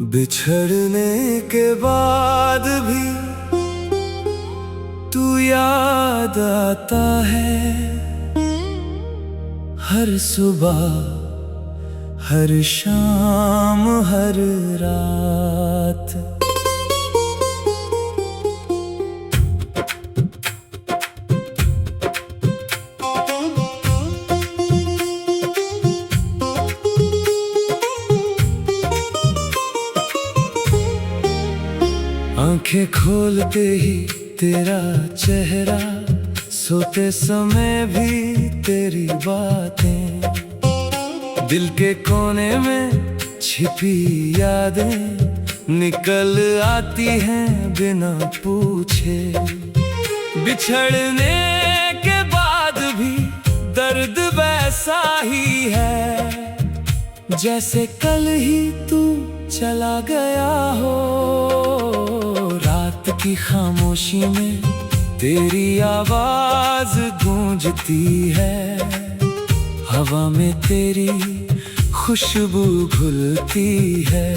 बिछड़ने के बाद भी तू याद आता है। हर सुबह, हर शाम, हर रात। आंखें खोलते ही तेरा चेहरा, सोते समय भी तेरी बातें, दिल के कोने में छिपी यादें निकल आती हैं बिना पूछे। बिछड़ने के बाद भी दर्द वैसा ही है, जैसे कल ही तू चला गया हो। रात की खामोशी में तेरी आवाज गूंजती है, हवा में तेरी खुशबू घुलती है।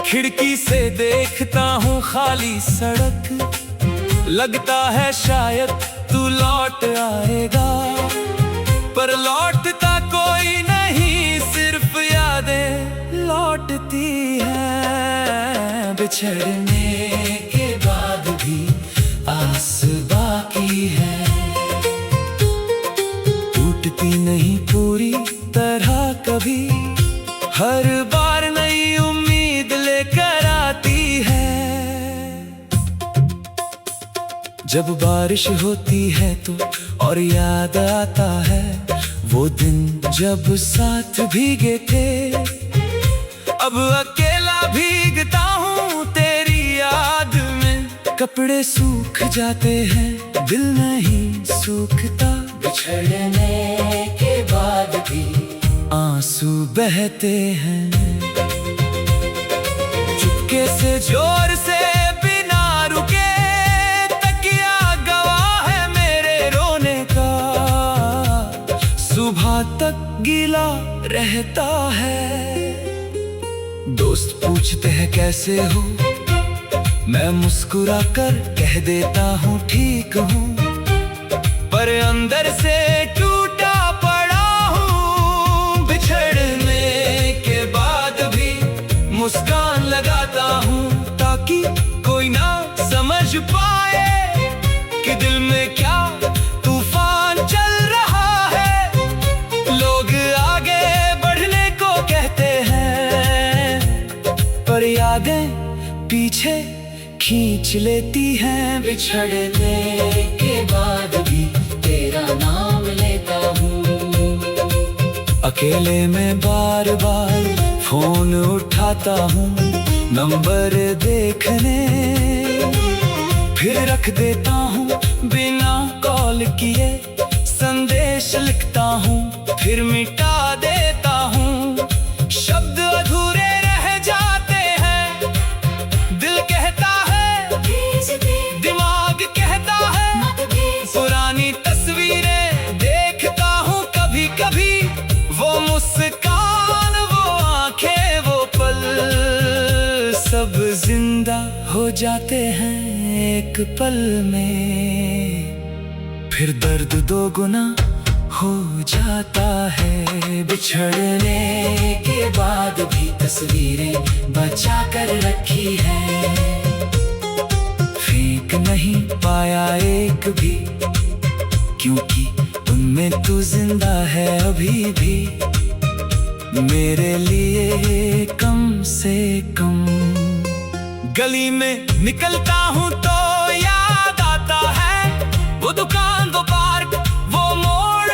खिड़की से देखता हूँ खाली सड़क, लगता है शायद तू लौट आएगा, पर लौटता कोई नहीं, सिर्फ यादें लौटती हैं। बिछड़ने के बाद भी आस बाकी है, टूटती नहीं पूरी तरह कभी, हर बार नई उम्मीद लेकर आती है। जब बारिश होती है तो और याद आता है वो दिन जब साथ भीगे थे। अब अकेला भीगता हूँ तेरी याद में, कपड़े सूख जाते हैं दिल नहीं सूखता। बिछड़ने के बाद भी आंसू बहते हैं, चुपके से जोर से बिना रुके, तकिया गवाह है मेरे रोने का, सुबह तक गीला रहता है। दोस्त पूछते हैं कैसे हो, मैं मुस्कुरा कर कह देता हूँ ठीक हूँ, पर अंदर से टूटा पड़ा हूँ। बिछड़ने के बाद भी मुस्कान लगाता हूँ, ताकि कोई ना समझ पाए कि दिल में क्या तूफान चल रहा है। लोग आगे बढ़ने को कहते हैं, पर यादें पीछे खींच लेती हैं। बिछड़ने के बाद भी तेरा नाम लेता हूँ, अकेले में बार बार फोन उठाता हूँ, नंबर देखने फिर रख देता हूँ बिना कॉल किए, संदेश लिखता हूँ फिर मिटा देता हूँ। शब्द अधूरे रह जाते हैं, दिल कहता है, दिमाग कहता है, पुरानी तस्वीरें देखता हूँ कभी कभी, वो मुस्कान, वो आंखें, वो पल, सब जिंदा हो जाते हैं एक पल में, फिर दर्द दो गुना हो जाता है। बिछड़ने के बाद भी तस्वीरें बचा कर रखी है, फेंक नहीं पाया एक भी, क्योंकि उनमें तू जिंदा है अभी भी, मेरे लिए कम से कम। गली में निकलता हूँ तो याद आता है वो दुकान, वो पार्क, वो मोड़,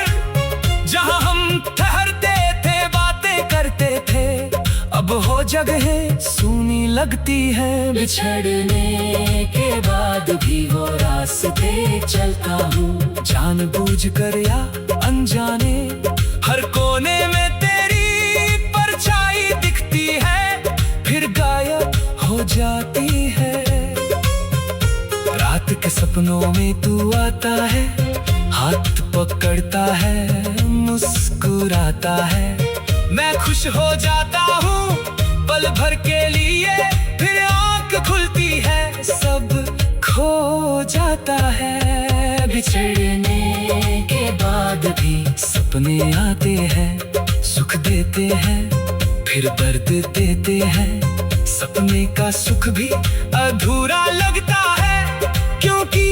जहाँ हम ठहरते थे, बातें करते थे। अब हो जगह सूनी लगती है। बिछड़ने के बाद भी वो रास्ते चलता हूँ, जानबूझ कर या अनजाने, हर कोने में तेरी परछाई दिखती है, फिर गायब हो जाती है। रात के सपनों में तू आता है, हाथ पकड़ता है, मुस्कुराता है, मैं खुश हो जाता हूँ पल भर के लिए, फिर आंख खुलती है, सब खो जाता है। बिछड़ने के बाद भी सपने आते हैं, सुख देते हैं, फिर दर्द देते हैं। सपने का सुख भी अधूरा लगता है, क्योंकि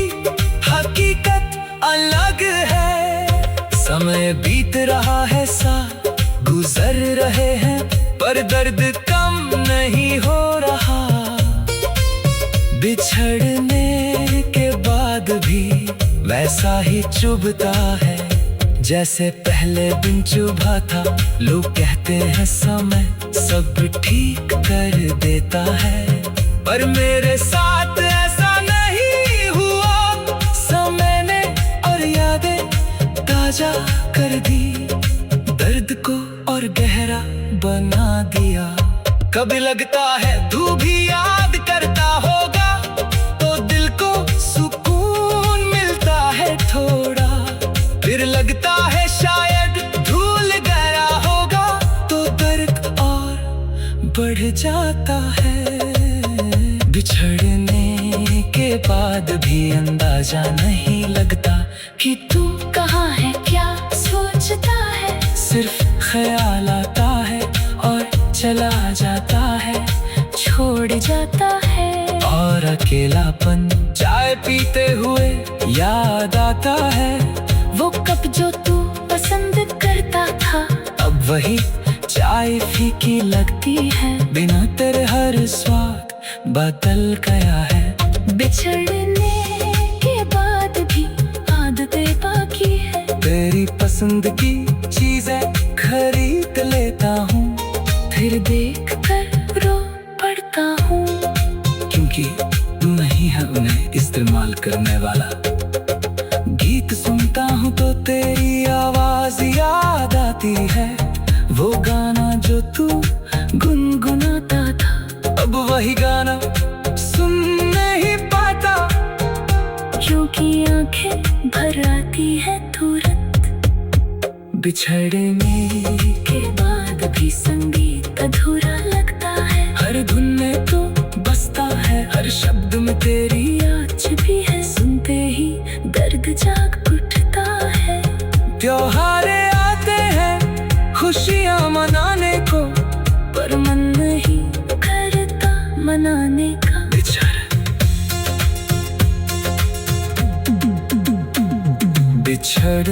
हकीकत अलग है। समय बीत रहा है, साल गुजर रहे हैं, पर दर्द कम नहीं हो रहा। बिछड़ने के बाद भी वैसा ही चुभता है, जैसे पहले दिन चुभा था। लोग कहते हैं समय सब ठीक कर देता है, पर मेरे साथ ऐसा नहीं हुआ। समय ने और यादें ताजा कर दी, दर्द को और गहरा बना दिया। कभी लगता है तू भी याद करता होगा, तो दिल को सुकून मिलता है थोड़ा। फिर लगता है शायद भूल गया होगा, तो दर्द और बढ़ जाता है। बिछड़ने के बाद भी अंदाजा नहीं लगता कि तू कहाँ है, क्या सोचता है। सिर्फ ख्याल आता है और चला जाता है, छोड़ जाता है। और अकेलापन चाय पीते हुए याद आता है। वो कप जो तू पसंद करता था, अब वही चाय फीकी लगती है। बिना तेरे हर स्वाद बदल गया है। बिछड़ने के बाद भी आदतें बाकी है। तेरी पसंद की चीजें खरीद लेता हूँ, फिर देख कर रो पड़ता हूँ, क्योंकि तू नहीं है उन्हें इस्तेमाल करने वाला। गीत सुनता हूँ तो तेरी आवाज याद आती है। वो गाना जो तू गुनगुनाता था, अब वही गाना सुन नहीं पाता, क्योंकि आंखें भर आती है तुरंत। बिछड़ने के बाद भी संगीत अधूरा लगता है। हर धुन में तो बसता है, हर शब्द में तेरी याद भी है। सुनते ही दर्द जाग उठता है। त्योहारे आते हैं खुशियाँ मनाने को, पर मन नहीं करता मनाने का। बिछड़